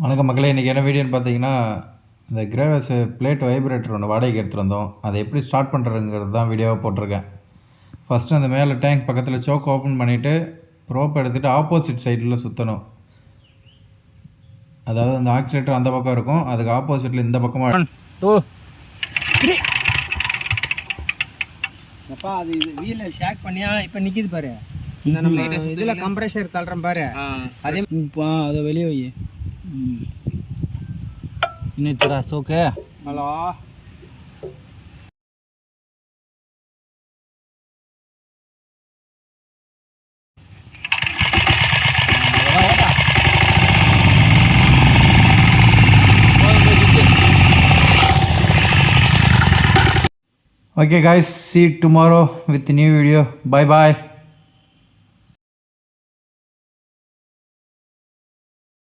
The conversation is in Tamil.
வணக்கம் மக்களே, இன்றைக்கி என்ன வீடியோன்னு பார்த்தீங்கன்னா, இந்த கிரேவஸ் பிளேட் வைப்ரேட்டர் ஒன்று வாடகைக்கு எடுத்துகிட்டு வந்தோம். அதை எப்படி ஸ்டார்ட் பண்ணுறதுங்கிறது தான் வீடியோவாக போட்டிருக்கேன். ஃபஸ்ட்டு அந்த மேலே டேங்க் பக்கத்தில் சோக் ஓப்பன் பண்ணிவிட்டு ரோப் எடுத்துகிட்டு ஆப்போசிட் சைடில் சுற்றணும். அதாவது அந்த ஆக்சிலேட்டர் அந்த பக்கம் இருக்கும், அதுக்கு ஆப்போசிட்டில் இந்த பக்கமாக 1 2 3 அப்பா அது வீலை ஷேக் பண்ணியா இப்போ நிற்கிது பாரு. இந்த நம்ம இதில் கம்ப்ரெஷர் தள்ளுறோம் பாரு, அதே அதை வெளியே வை. இன்னும் சோக்கு. Hello Okay guys, see you tomorrow with a new video. Bye bye.